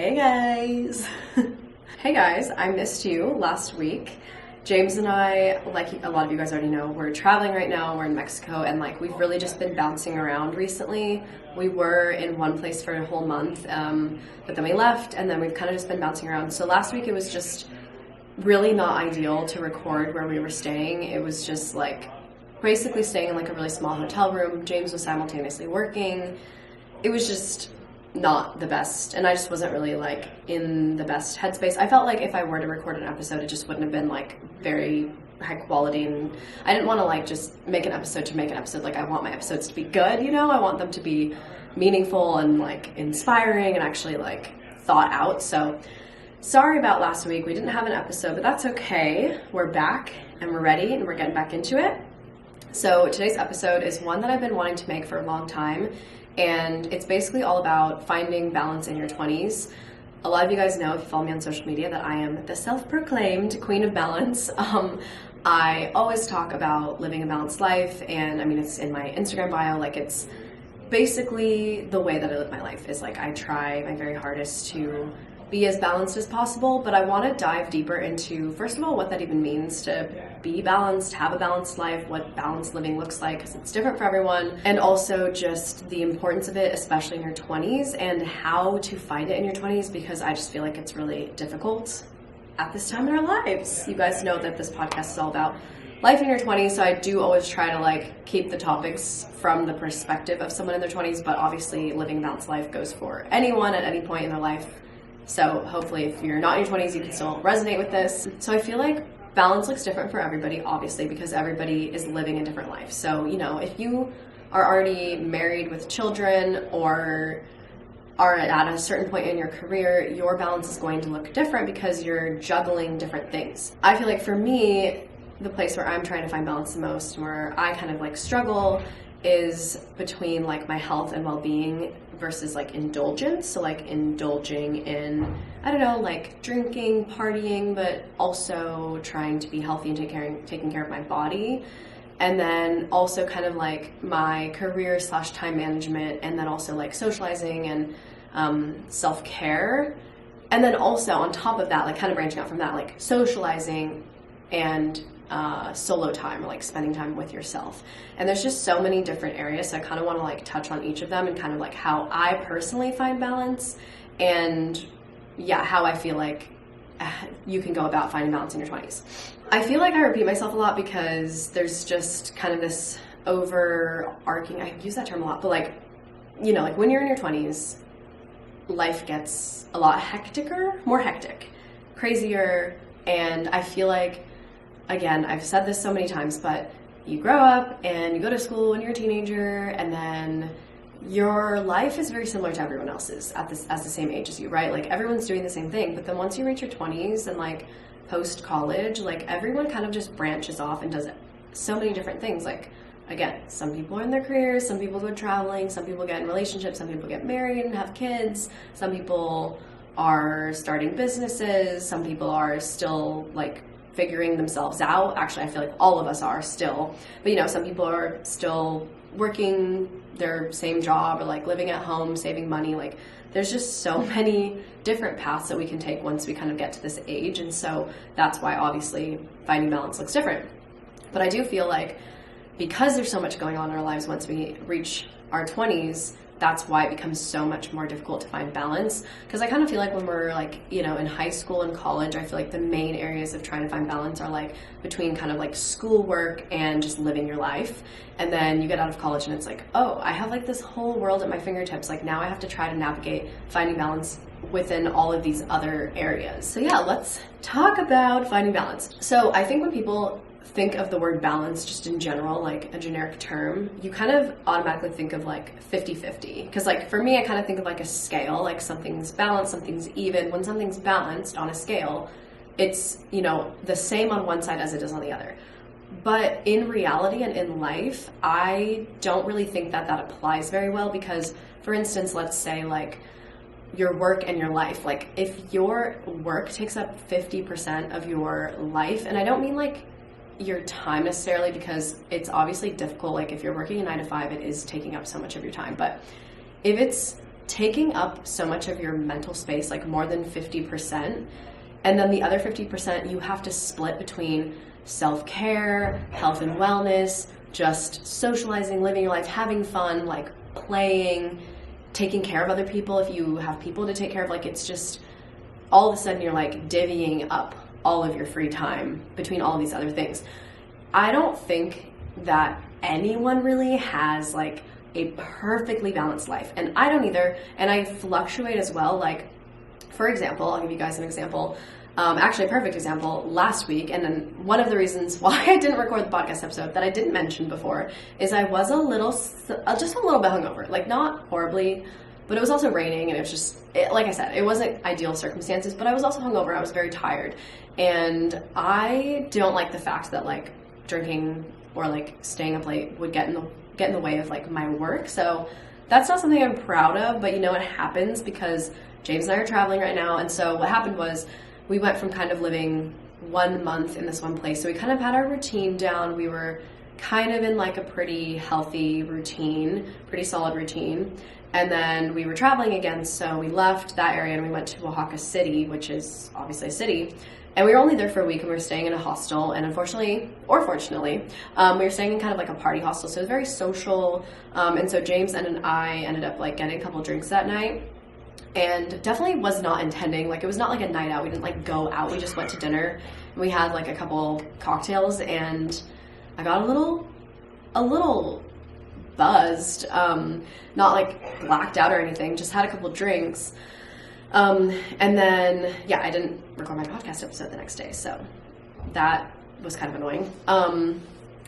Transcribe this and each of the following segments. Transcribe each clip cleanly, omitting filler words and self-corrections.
Hey guys! Hey guys, I missed you last week. James and I, like a lot of you guys already know, we're traveling right now. We're in Mexico, and we've really just been bouncing around recently. We were in one place for a whole month, but then we left, and then we've kind of just been bouncing around. So last week it was just really not ideal to record where we were staying. It was just basically staying in a really small hotel room. James was simultaneously working. It was just not the best, and I just wasn't really in the best headspace. I felt like if I were to record an episode, it just wouldn't have been very high quality, and I didn't want to just make an episode to make an episode. I want my episodes to be good, I want them to be meaningful and inspiring and actually thought out. So sorry about last week. We didn't have an episode, but that's okay. We're back and we're ready and we're getting back into it. So today's episode is one that I've been wanting to make for a long time, and it's basically all about finding balance in your 20s. A lot of you guys know, if you follow me on social media, that I am the self-proclaimed queen of balance. I always talk about living a balanced life, and it's in my Instagram bio. It's basically the way that I live my life is I try my very hardest to be as balanced as possible, but I want to dive deeper into, first of all, what that even means to be balanced, have a balanced life, what balanced living looks like, because it's different for everyone, and also just the importance of it, especially in your 20s, and how to find it in your 20s, because I just feel like it's really difficult at this time in our lives. You guys know that this podcast is all about life in your 20s, so I do always try to keep the topics from the perspective of someone in their 20s, but obviously living a balanced life goes for anyone at any point in their life. So hopefully if you're not in your 20s, you can still resonate with this. So I feel like balance looks different for everybody, obviously, because everybody is living a different life. So, if you are already married with children or are at a certain point in your career, your balance is going to look different because you're juggling different things. I feel like for me, the place where I'm trying to find balance the most, where I kind of struggle, is between my health and well-being versus indulgence. So indulging in, I don't know, drinking, partying, but also trying to be healthy and taking care of my body. And then also kind of my career / time management, and then also socializing and self-care. And then also on top of that, kind of branching out from that, socializing and solo time, or spending time with yourself. And there's just so many different areas, so I kind of want to touch on each of them and kind of how I personally find balance, and how I feel you can go about finding balance in your 20s. I feel like I repeat myself a lot because there's just kind of this overarching, I use that term a lot, but when you're in your 20s, life gets a lot more hectic, crazier, and I feel again, I've said this so many times, but you grow up and you go to school when you're a teenager, and then your life is very similar to everyone else's as the same age as you, right? Everyone's doing the same thing, but then once you reach your 20s and post-college, everyone kind of just branches off and does so many different things. Again, some people are in their careers, some people go traveling, some people get in relationships, some people get married and have kids, some people are starting businesses, some people are still figuring themselves out. Actually, I feel like all of us are still, but some people are still working their same job, or living at home, saving money. There's just so many different paths that we can take once we kind of get to this age, and so that's why obviously finding balance looks different. But I do feel because there's so much going on in our lives once we reach our 20s, that's why it becomes so much more difficult to find balance. Because I kind of feel when we're in high school and college, I feel the main areas of trying to find balance are between kind of schoolwork and just living your life. And then you get out of college and it's oh, I have this whole world at my fingertips. Now I have to try to navigate finding balance within all of these other areas. So let's talk about finding balance. So I think when people think of the word balance just in general, a generic term, you kind of automatically think of 50-50. Because for me, I kind of think of a scale, something's balanced, something's even. When something's balanced on a scale, it's, the same on one side as it is on the other. But in reality and in life, I don't really think that applies very well, because, for instance, let's say your work and your life. If your work takes up 50% of your life, and I don't mean your time necessarily, because it's obviously difficult. If you're working a 9 to 5, it is taking up so much of your time. But if it's taking up so much of your mental space, like more than 50%. And then the other 50% you have to split between self-care, health and wellness, just socializing, living your life, having fun, like playing, taking care of other people if you have people to take care of. Like, it's just all of a sudden you're like divvying up all of your free time between all of these other things. I don't think that anyone really has like a perfectly balanced life, and I don't either, and I fluctuate as well. Like, for example, I'll give you guys an example, actually a perfect example, last week. And then one of the reasons why I didn't record the podcast episode that I didn't mention before is I was just a little bit hungover, like not horribly, but it was also raining, and it was just, like I said, it wasn't ideal circumstances, but I was also hungover. I was very tired, and I don't like the fact that like drinking or like staying up late would get in the way of like my work. So that's not something I'm proud of, but you know, it happens because James and I are traveling right now. And so what happened was we went from kind of living 1 month in this one place. So we kind of had our routine down. We were kind of in like a pretty healthy routine, pretty solid routine. And then we were traveling again. So we left that area and we went to Oaxaca City, which is obviously a city. And we were only there for a week, and we were staying in a hostel. And unfortunately, or fortunately, we were staying in kind of like a party hostel. So it was very social. And so James and I ended up like getting a couple drinks that night. And definitely was not intending, like it was not like a night out. We didn't like go out. We just went to dinner. And we had like a couple cocktails, and I got a little buzzed, not like blacked out or anything, just had a couple drinks. And then, yeah, I didn't record my podcast episode the next day, so that was kind of annoying.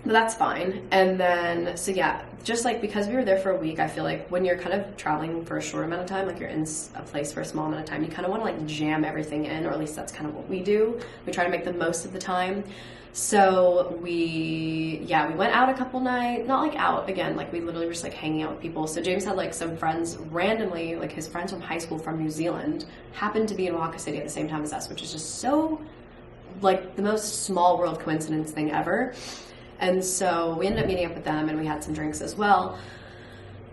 But that's fine. And then, so yeah, just like because we were there for a week, I feel like when you're kind of traveling for a short amount of time, like you're in a place for a small amount of time, you kind of want to like jam everything in, or at least that's kind of what we do. We try to make the most of the time. So we went out a couple nights, not like out again, like we literally were just like hanging out with people. So James had like some friends randomly, like his friends from high school from New Zealand happened to be in Oaxaca City at the same time as us, which is just so like the most small world coincidence thing ever. And so we ended up meeting up with them, and we had some drinks as well.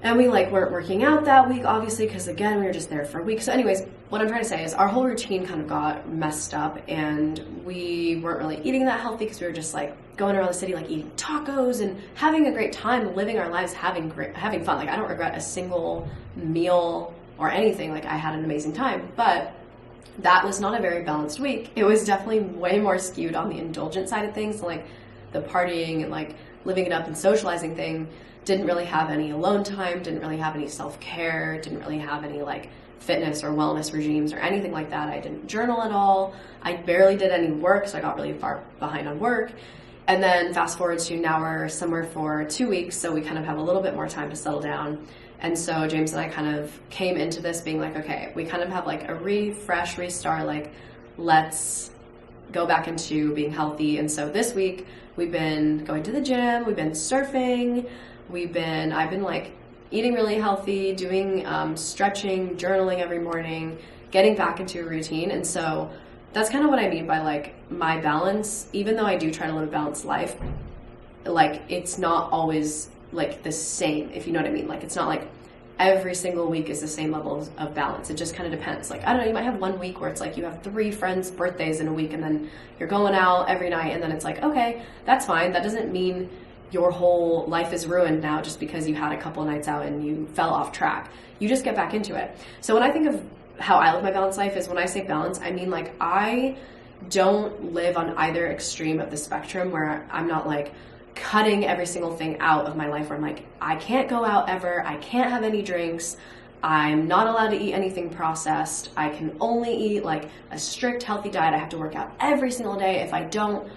And we like weren't working out that week, obviously, because again, we were just there for a week. So anyways, what I'm trying to say is our whole routine kind of got messed up, and we weren't really eating that healthy because we were just like going around the city, like eating tacos and having a great time, living our lives, having fun. Like I don't regret a single meal or anything. Like I had an amazing time, but that was not a very balanced week. It was definitely way more skewed on the indulgent side of things. So like the partying and like living it up and socializing thing didn't really have any alone time, didn't really have any self-care, didn't really have any like fitness or wellness regimes or anything like that. I didn't journal at all. I barely did any work, so I got really far behind on work. And then fast forward to now we're somewhere for 2 weeks, so we kind of have a little bit more time to settle down. And so James and I kind of came into this being like, okay, we kind of have like a restart, like let's go back into being healthy. And so this week we've been going to the gym, we've been surfing, I've been like eating really healthy, doing stretching, journaling every morning, getting back into a routine. And so that's kind of what I mean by like my balance. Even though I do try to live a balanced life, like it's not always like the same, if you know what I mean. Like it's not like every single week is the same level of balance. It just kind of depends. Like, I don't know, you might have 1 week where it's like you have 3 friends' birthdays in a week, and then you're going out every night, and then it's like, okay, that's fine. That doesn't mean your whole life is ruined now just because you had a couple of nights out and you fell off track. You just get back into it. So when I think of how I live my balanced life is when I say balance, I mean like I don't live on either extreme of the spectrum where I'm not like cutting every single thing out of my life where I'm like, I can't go out ever, I can't have any drinks, I'm not allowed to eat anything processed, I can only eat like a strict healthy diet, I have to work out every single day, if I don't,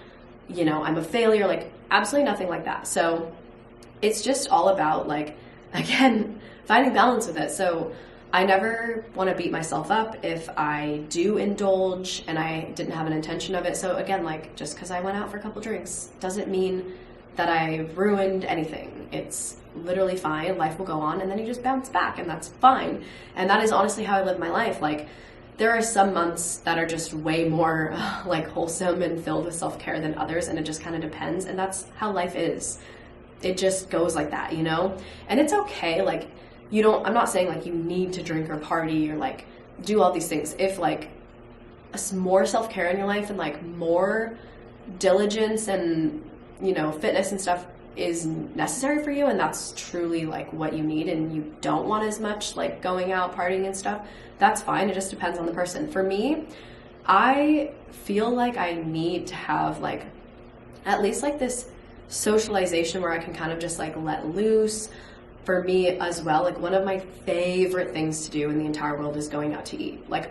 you know, I'm a failure, like absolutely nothing like that. So it's just all about like, again, finding balance with it. So I never want to beat myself up if I do indulge and I didn't have an intention of it. So again, like just because I went out for a couple drinks doesn't mean that I ruined anything. It's literally fine. Life will go on, and then you just bounce back, and that's fine. And that is honestly how I live my life. Like there are some months that are just way more like wholesome and filled with self-care than others, and it just kind of depends. And that's how life is. It just goes like that, you know? And it's okay. Like I'm not saying like you need to drink or party or like do all these things. If like more self-care in your life and like more diligence and, you know, fitness and stuff is necessary for you, and that's truly like what you need, and you don't want as much like going out partying and stuff, that's fine. It just depends on the person. For me, I feel like I need to have like at least like this socialization where I can kind of just like let loose. For me as well, like one of my favorite things to do in the entire world is going out to eat. Like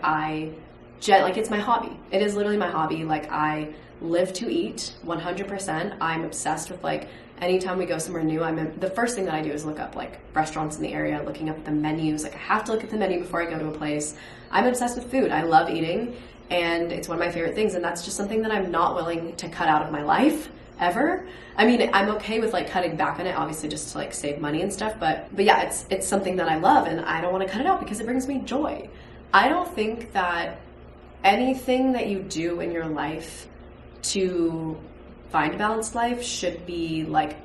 it's my hobby. It is literally my hobby. Like I live to eat 100%. I'm obsessed with like anytime we go somewhere new, the first thing that I do is look up like restaurants in the area, looking up the menus. Like I have to look at the menu before I go to a place. I'm obsessed with food. I love eating, and it's one of my favorite things, and that's just something that I'm not willing to cut out of my life ever. I mean, I'm okay with like cutting back on it, obviously, just to like save money and stuff, but yeah, it's something that I love, and I don't want to cut it out because it brings me joy. I don't think that anything that you do in your life to find a balanced life should be like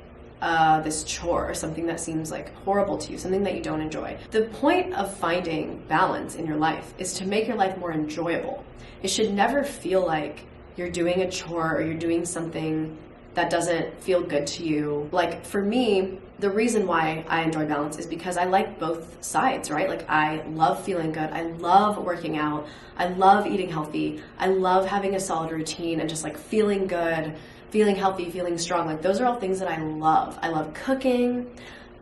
this chore or something that seems like horrible to you, something that you don't enjoy. The point of finding balance in your life is to make your life more enjoyable. It should never feel like you're doing a chore or you're doing something that doesn't feel good to you. Like for me, the reason why I enjoy balance is because I like both sides, right? Like I love feeling good. I love working out. I love eating healthy. I love having a solid routine and just like feeling good, feeling healthy, feeling strong. Like those are all things that I love. I love cooking.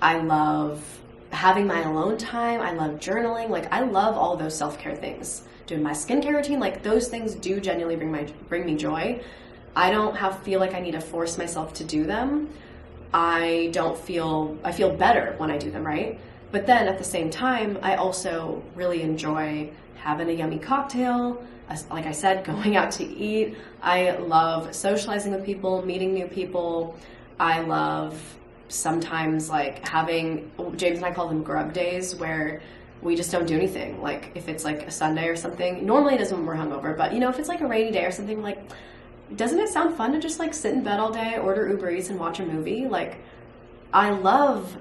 I love having my alone time. I love journaling. Like I love all those self-care things. Doing my skincare routine, like those things do genuinely bring me joy. I don't feel like I need to force myself to do them. I feel better when I do them, right? But then at the same time, I also really enjoy having a yummy cocktail. Like I said, going out to eat. I love socializing with people, meeting new people. I love sometimes like having, James and I call them grub days, where we just don't do anything. Like if it's like a Sunday or something, normally it is when we're hungover, but you know, if it's like a rainy day or something, like doesn't it sound fun to just like sit in bed all day, order Uber Eats and watch a movie? Like I love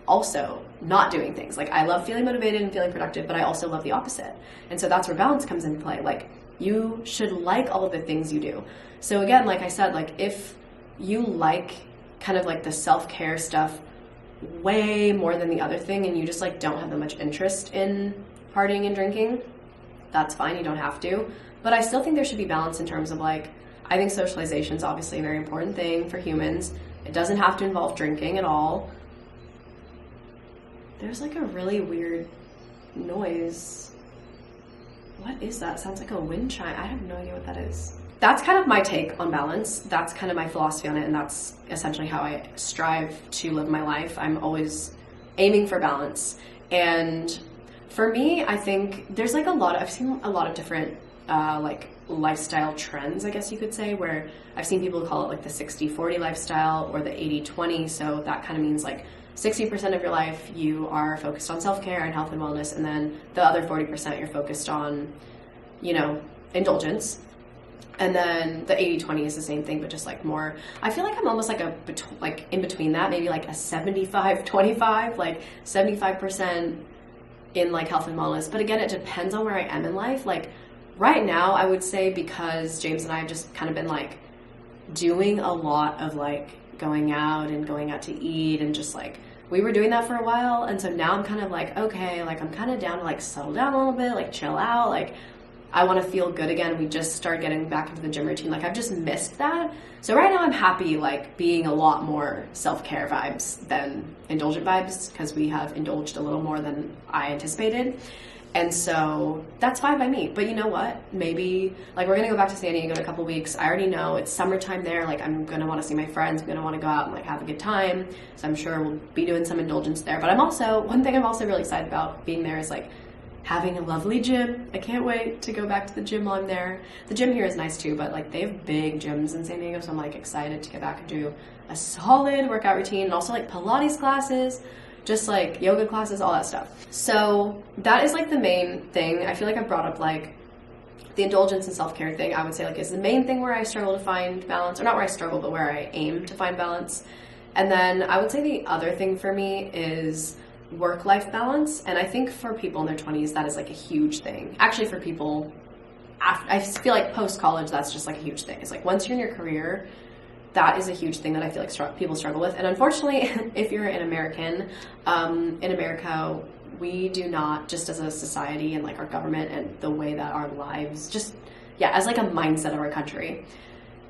also not doing things. Like I love feeling motivated and feeling productive, but I also love the opposite. And so that's where balance comes into play. Like you should like all of the things you do. So again, like I said, like if you like kind of like the self-care stuff way more than the other thing, and you just like don't have that much interest in partying and drinking, that's fine, you don't have to. But I still think there should be balance in terms of like, I think socialization is obviously a very important thing for humans. It doesn't have to involve drinking at all. There's like a really weird noise. What is that? Sounds like a wind chime. I have no idea what that is. That's kind of my take on balance. That's kind of my philosophy on it, and that's essentially how I strive to live my life. I'm always aiming for balance. And for me, I think there's like I've seen a lot of different like lifestyle trends, I guess you could say, where I've seen people call it like the 60-40 lifestyle or the 80-20. So that kind of means like 60% of your life you are focused on self-care and health and wellness, and then the other 40% you're focused on, you know, indulgence. And then the 80-20 is the same thing, but just like more, I feel like I'm almost like like in between that, maybe like a 75-25, like 75% in like health and wellness. But again, it depends on where I am in life. Like right now, I would say, because James and I have just kind of been like doing a lot of like going out to eat, and just like we were doing that for a while. And so now I'm kind of like, okay, like I'm kind of down to like settle down a little bit, like chill out, like I want to feel good again. We just started getting back into the gym routine. Like I've just missed that. So right now I'm happy like being a lot more self-care vibes than indulgent vibes, because we have indulged a little more than I anticipated. And so that's fine by me. But you know what? Maybe like we're going to go back to San Diego in a couple weeks. I already know it's summertime there. Like I'm going to want to see my friends. I'm going to want to go out and like have a good time. So I'm sure we'll be doing some indulgence there. But one thing I'm also really excited about being there is like having a lovely gym. I can't wait to go back to the gym while I'm there. The gym here is nice too, but like they have big gyms in San Diego, so I'm like excited to get back and do a solid workout routine, and also like Pilates classes, just like yoga classes, all that stuff. So that is like the main thing. I feel like I brought up like the indulgence and self-care thing, I would say like is the main thing where I struggle to find balance, or not where I struggle, but where I aim to find balance. And then I would say the other thing for me is work-life balance. And I think for people in their 20s, that is like a huge thing. Actually, for people, I feel like post-college, that's just like a huge thing. It's like once you're in your career, that is a huge thing that I feel like people struggle with. And unfortunately, if you're an American, in America, we do not, just as a society and like our government and the way that our lives just, as like a mindset of our country,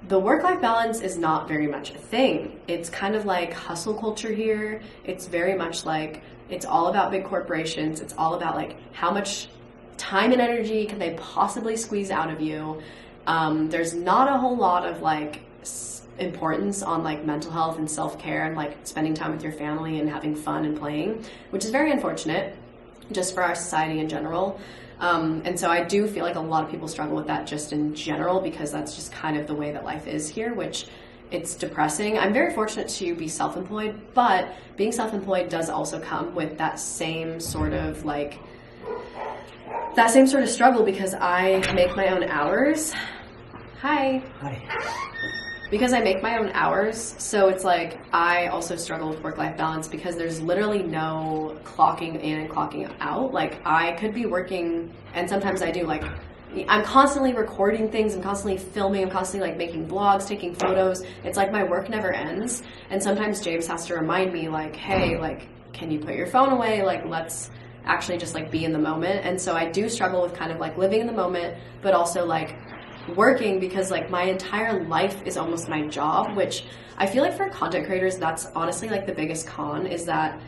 the work-life balance is not very much a thing. It's kind of like hustle culture here. It's very much like, it's all about big corporations. It's all about like how much time and energy can they possibly squeeze out of you. There's not a whole lot of like importance on like mental health and self-care and like spending time with your family and having fun and playing, which is very unfortunate just for our society in general. And so I do feel like a lot of people struggle with that just in general, because that's just kind of the way that life is here, which it's depressing. I'm very fortunate to be self-employed, but being self-employed does also come with that same sort of struggle, because I make my own hours. Hi. Because I make my own hours, so it's like I also struggle with work-life balance, because there's literally no clocking in and clocking out. Like I could be working, and sometimes I do, like I'm constantly recording things, I'm constantly filming, I'm constantly like making vlogs, taking photos. It's like my work never ends. And sometimes James has to remind me like, hey, like, can you put your phone away? Like, let's actually just like be in the moment. And so I do struggle with kind of like living in the moment, but also like working, because like my entire life is almost my job, which I feel like for content creators, that's honestly like the biggest con, is that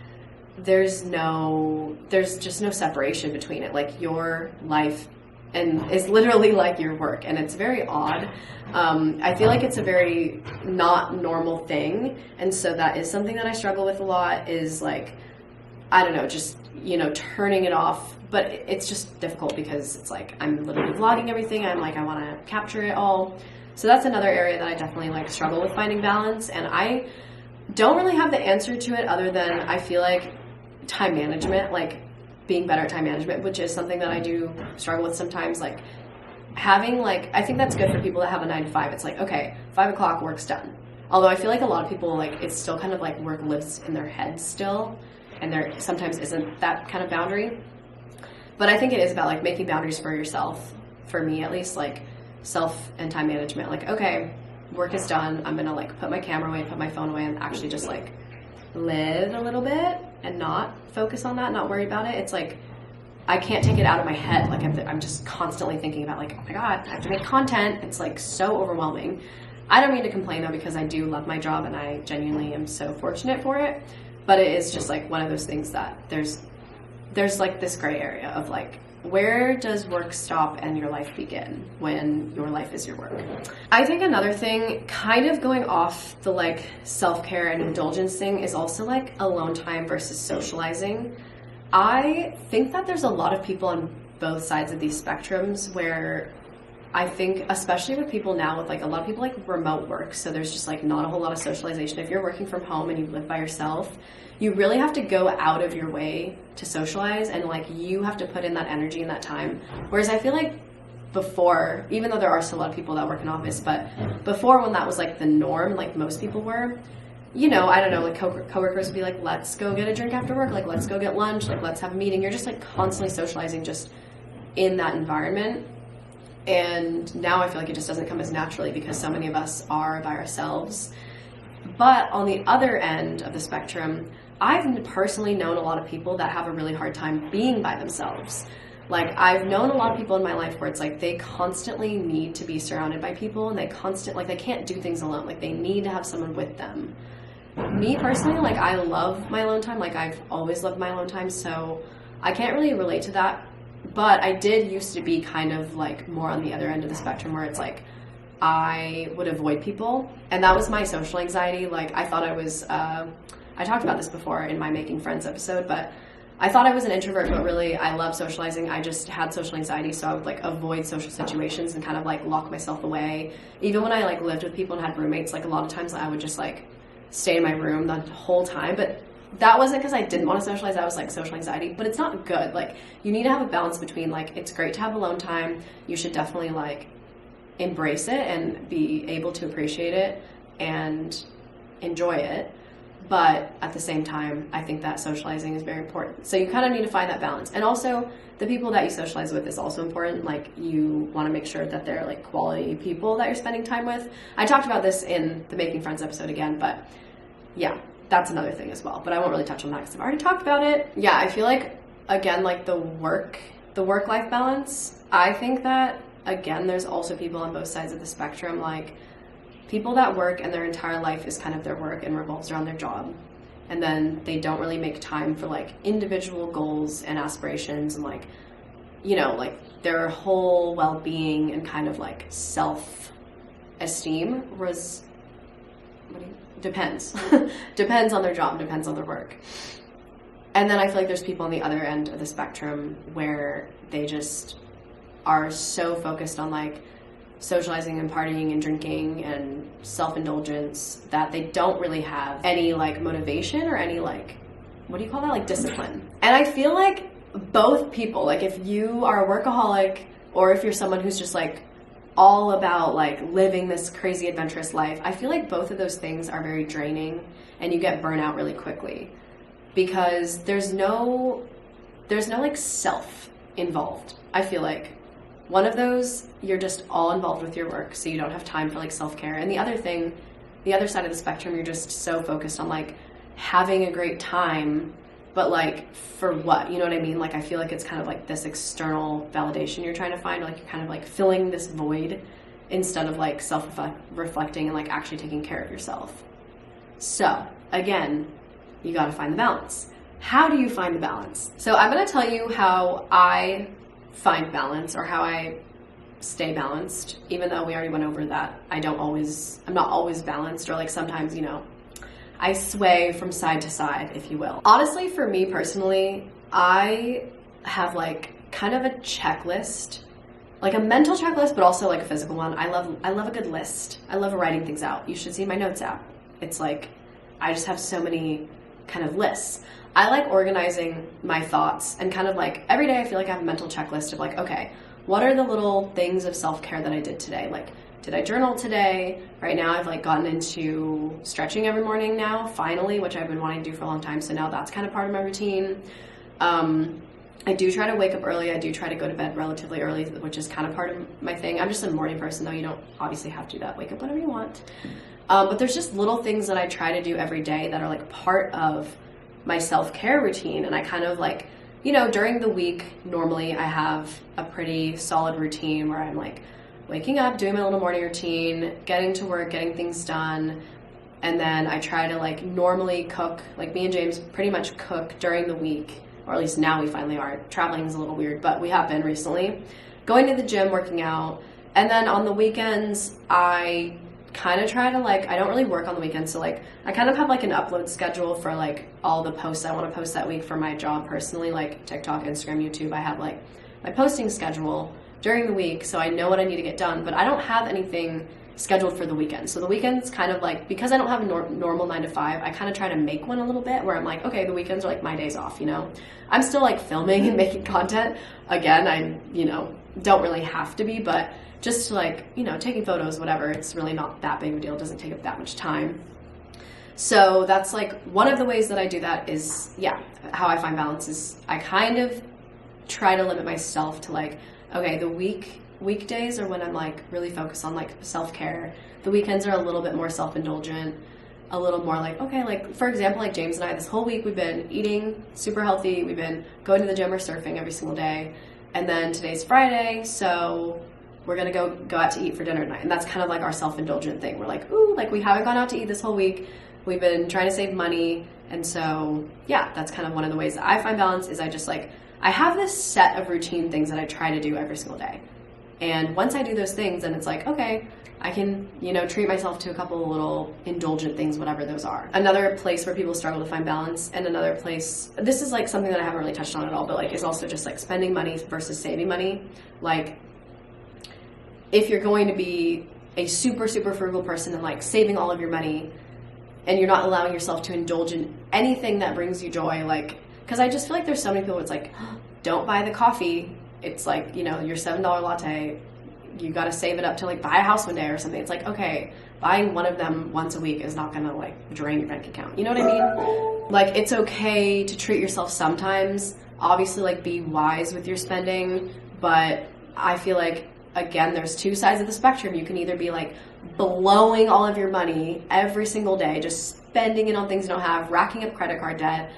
there's just no separation between it. Like your life and is literally like your work, and it's very odd. I feel like it's a very not normal thing, and so that is something that I struggle with a lot, is like, I don't know, just, turning it off. But it's just difficult because it's like I'm literally vlogging everything. I'm like, I want to capture it all. So that's another area that I definitely like struggle with finding balance. And I don't really have the answer to it, other than I feel like time management, like being better at time management, which is something that I do struggle with sometimes. Like having like, I think that's good for people that have a 9 to 5. It's like, okay, 5 o'clock, work's done. Although I feel like a lot of people, like, it's still kind of like work lives in their heads still, and there sometimes isn't that kind of boundary. But I think it is about like making boundaries for yourself, for me at least, like self and time management. Like, okay, work is done, I'm gonna like put my camera away, put my phone away, and actually just like live a little bit and not focus on that, not worry about it. It's like I can't take it out of my head. Like I'm just constantly thinking about like, oh my God, I have to make content. It's like so overwhelming. I don't mean to complain though, because I do love my job and I genuinely am so fortunate for it. But it is just like one of those things that there's like this gray area of like, where does work stop and your life begin when your life is your work? I think another thing, kind of going off the like self-care and indulgence thing, is also like alone time versus socializing. I think that there's a lot of people on both sides of these spectrums, where I think, especially with people now, with like a lot of people like remote work, so there's just like not a whole lot of socialization. If you're working from home and you live by yourself, you really have to go out of your way to socialize, and like you have to put in that energy and that time. Whereas I feel like before, even though there are still a lot of people that work in office, but before, when that was like the norm, like most people were, I don't know, like coworkers would be like, let's go get a drink after work, like let's go get lunch, like let's have a meeting. You're just like constantly socializing just in that environment. And now I feel like it just doesn't come as naturally, because so many of us are by ourselves. But on the other end of the spectrum, I've personally known a lot of people that have a really hard time being by themselves. Like I've known a lot of people in my life where it's like they constantly need to be surrounded by people, and they can't do things alone. Like they need to have someone with them. Me personally, like I love my alone time. Like I've always loved my alone time, so I can't really relate to that. But I did used to be kind of like more on the other end of the spectrum, where it's like I would avoid people, and that was my social anxiety. Like I thought I was, I talked about this before in my Making Friends episode, but I thought I was an introvert, but really I love socializing. I just had social anxiety, so I would like avoid social situations and kind of like lock myself away. Even when I like lived with people and had roommates, like a lot of times I would just like stay in my room the whole time. But that wasn't because I didn't want to socialize, that was like social anxiety. But it's not good. Like you need to have a balance between like, it's great to have alone time. You should definitely like embrace it and be able to appreciate it and enjoy it. But at the same time, I think that socializing is very important. So you kind of need to find that balance. And also, the people that you socialize with is also important. Like, you want to make sure that they're like quality people that you're spending time with. I talked about this in the Making Friends episode again, but yeah, that's another thing as well. But I won't really touch on that because I've already talked about it. Yeah, I feel like, again, like the work-life balance, I think that, again, there's also people on both sides of the spectrum. Like, people that work and their entire life is kind of their work and revolves around their job. And then they don't really make time for like individual goals and aspirations and like, you know, like their whole well-being and kind of like self-esteem depends. Depends on their job, depends on their work. And then I feel like there's people on the other end of the spectrum where they just are so focused on like socializing and partying and drinking and self-indulgence that they don't really have any like motivation or any like, what do you call that, like discipline. And I feel like both people, like if you are a workaholic or if you're someone who's just like all about like living this crazy adventurous life, I feel like both of those things are very draining and you get burnout really quickly because there's no like self involved. I feel like one of those, you're just all involved with your work, so you don't have time for like self-care. And the other thing, the other side of the spectrum, you're just so focused on like having a great time, but like for what? You know what I mean? Like I feel like it's kind of like this external validation you're trying to find, or like you're kind of like filling this void instead of like self-reflecting and like actually taking care of yourself. So again, you got to find the balance. How do you find the balance? So I'm going to tell you how I find balance or how I stay balanced, even though we already went over that I'm not always balanced, or like sometimes, you know, I sway from side to side, if you will. Honestly, for me personally, I have like kind of a checklist, like a mental checklist, but also like a physical one. I love a good list. I love writing things out. You should see my notes app. It's like, I just have so many kind of lists. I like organizing my thoughts and kind of like every day I feel like I have a mental checklist of like, okay, what are the little things of self-care that I did today? Like, did I journal today? Right now I've like gotten into stretching every morning now, finally, which I've been wanting to do for a long time. So now that's kind of part of my routine. I do try to wake up early. I do try to go to bed relatively early, which is kind of part of my thing. I'm just a morning person though. You don't obviously have to do that. Wake up whenever you want. But there's just little things that I try to do every day that are like part of my self-care routine. And I kind of like, you know, during the week, normally I have a pretty solid routine where I'm like waking up, doing my little morning routine, getting to work, getting things done. And then I try to like normally cook, like me and James pretty much cook during the week, or at least now we finally are. Traveling is a little weird, but we have been recently. Going to the gym, working out. And then on the weekends, I kind of try to like, I don't really work on the weekends, so like I kind of have like an upload schedule for like all the posts I want to post that week for my job personally, like TikTok, Instagram, YouTube. I have like my posting schedule during the week, so I know what I need to get done, but I don't have anything scheduled for the weekend. So the weekends kind of like, because I don't have a normal 9 to 5, I kind of try to make one a little bit where I'm like, okay, the weekends are like my days off, you know. I'm still like filming and making content. Again, I, you know, don't really have to be, but just like, you know, taking photos, whatever, it's really not that big of a deal. It doesn't take up that much time. So that's like one of the ways that I do that is, yeah, how I find balance is I kind of try to limit myself to like, okay, the weekdays are when I'm like really focused on like self-care. The weekends are a little bit more self-indulgent, a little more like, okay, like for example, like James and I, this whole week we've been eating super healthy. We've been going to the gym or surfing every single day. And then today's Friday, so we're gonna go out to eat for dinner tonight. And that's kind of like our self-indulgent thing. We're like, ooh, like we haven't gone out to eat this whole week. We've been trying to save money. And so, yeah, that's kind of one of the ways that I find balance is I just like, I have this set of routine things that I try to do every single day. And once I do those things, then it's like, okay, I can, you know, treat myself to a couple of little indulgent things, whatever those are. Another place where people struggle to find balance, and another place, this is like something that I haven't really touched on at all, but like is also just like spending money versus saving money. Like, if you're going to be a super, super frugal person and like saving all of your money and you're not allowing yourself to indulge in anything that brings you joy, like, because I just feel like there's so many people, it's like, don't buy the coffee. It's like, you know, your $7 latte, you got to save it up to like buy a house one day or something. It's like, okay, buying one of them once a week is not going to like drain your bank account. You know what I mean? Like, it's okay to treat yourself sometimes. Obviously, like, be wise with your spending, but I feel like, again, there's two sides of the spectrum. You can either be like blowing all of your money every single day, just spending it on things you don't have, racking up credit card debt.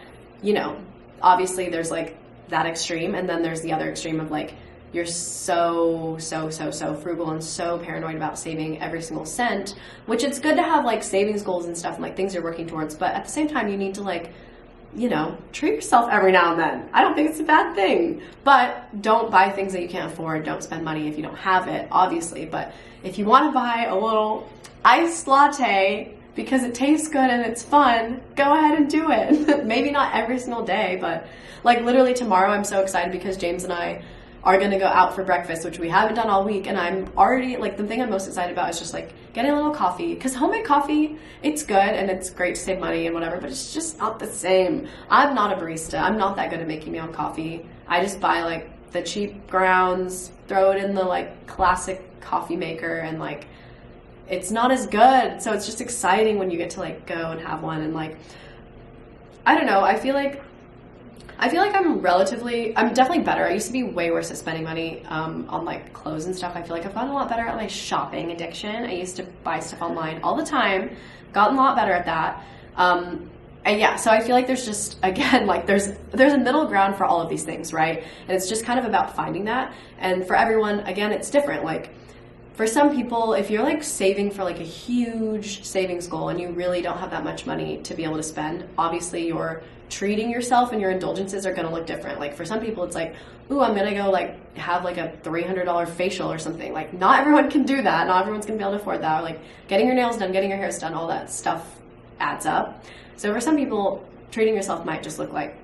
You know, obviously there's like that extreme, and then there's the other extreme of like you're so frugal and so paranoid about saving every single cent, which it's good to have like savings goals and stuff and like things you're working towards, but at the same time you need to like, you know, treat yourself every now and then. I don't think it's a bad thing, but don't buy things that you can't afford. Don't spend money if you don't have it, obviously. But if you want to buy a little iced latte because it tastes good and it's fun, go ahead and do it. Maybe not every single day, but like literally tomorrow I'm so excited because James and I are going to go out for breakfast, which we haven't done all week, and I'm already, like, the thing I'm most excited about is just, like, getting a little coffee, because homemade coffee, it's good, and it's great to save money and whatever, but it's just not the same. I'm not a barista. I'm not that good at making my own coffee. I just buy, like, the cheap grounds, throw it in the, like, classic coffee maker, and, like, it's not as good, so it's just exciting when you get to, like, go and have one, and, like, I don't know, I feel like I'm definitely better. I used to be way worse at spending money on like clothes and stuff. I feel like I've gotten a lot better at my shopping addiction. I used to buy stuff online all the time, gotten a lot better at that. And yeah, so I feel like there's just, again, like there's a middle ground for all of these things, right? And it's just kind of about finding that. And for everyone, again, it's different. Like for some people, if you're like saving for like a huge savings goal and you really don't have that much money to be able to spend, obviously you're treating yourself and your indulgences are going to look different. Like for some people it's like, ooh, I'm going to go like have like a $300 facial or something. Like not everyone can do that. Not everyone's going to be able to afford that. Or like getting your nails done, getting your hair done, all that stuff adds up. So for some people, treating yourself might just look like,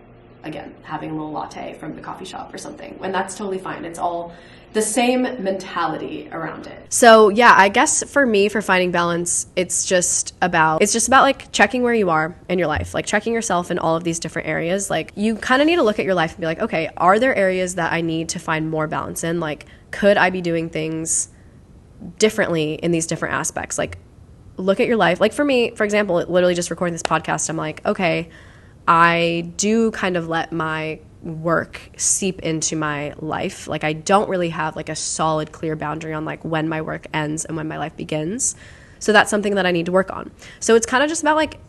again, having a little latte from the coffee shop or something. And that's totally fine. It's all the same mentality around it. So yeah, I guess for me, for finding balance, it's just about like checking where you are in your life, like checking yourself in all of these different areas. Like you kind of need to look at your life and be like, okay, are there areas that I need to find more balance in? Like, could I be doing things differently in these different aspects? Like look at your life. Like for me, for example, literally just recording this podcast, I'm like, okay, I do kind of let my work seep into my life. Like I don't really have like a solid, clear boundary on like when my work ends and when my life begins. So that's something that I need to work on. So it's kind of just about like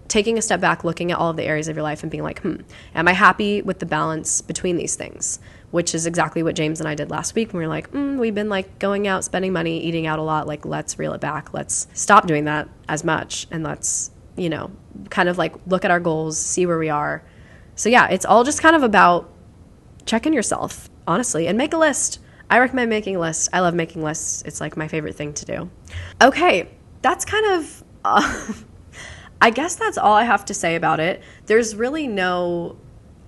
taking a step back, looking at all of the areas of your life and being like, am I happy with the balance between these things? Which is exactly what James and I did last week. When we were like, we've been like going out, spending money, eating out a lot. Like, let's reel it back. Let's stop doing that as much. And let's, you know, kind of like look at our goals, see where we are. So yeah, it's all just kind of about checking yourself, honestly, and make a list. I recommend making a list. I love making lists. It's like my favorite thing to do. Okay, that's kind of, I guess that's all I have to say about it. There's really no,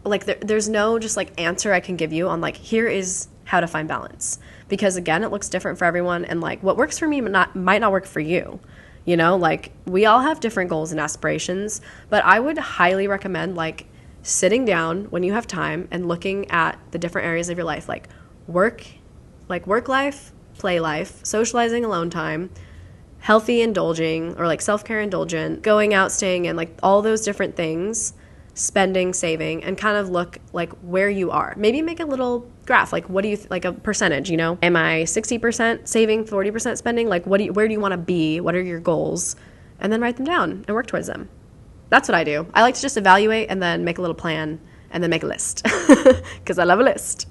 like, there's no just like answer I can give you on like, here is how to find balance. Because again, it looks different for everyone. And like what works for me might not work for you. You know, like we all have different goals and aspirations, but I would highly recommend like sitting down when you have time and looking at the different areas of your life, like work life, play life, socializing, alone time, healthy indulging, or like self-care indulgent, going out, staying in, like all those different things, spending, saving, and kind of look like where you are. Maybe make a little graph, like what do you, like a percentage, you know? Am I 60% saving, 40% spending? Like where do you want to be? What are your goals? And then write them down and work towards them. That's what I do. I like to just evaluate and then make a little plan and then make a list because I love a list.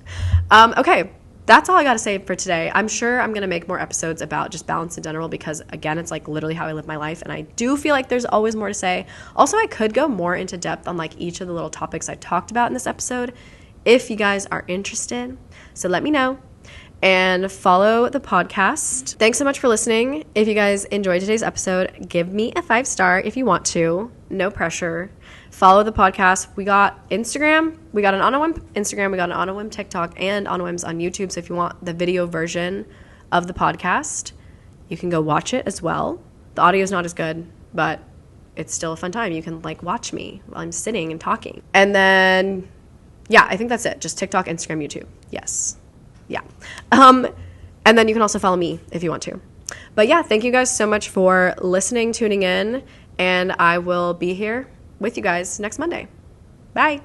Okay, that's all I got to say for today. I'm sure I'm going to make more episodes about just balance in general because, again, it's like literally how I live my life. And I do feel like there's always more to say. Also, I could go more into depth on like each of the little topics I talked about in this episode if you guys are interested. So let me know. And follow the podcast. Thanks so much for listening. If you guys enjoyed today's episode, give me a 5-star if you want to. No pressure. Follow the podcast. We got Instagram. We got an On a Whim Instagram. We got an On a Whim TikTok and On a Whims on YouTube. So if you want the video version of the podcast, you can go watch it as well. The audio is not as good, but it's still a fun time. You can like watch me while I'm sitting and talking. And then, yeah, I think that's it. Just TikTok, Instagram, YouTube. Yes. Yeah. And then you can also follow me if you want to. But yeah, thank you guys so much for listening, tuning in, and I will be here with you guys next Monday. Bye.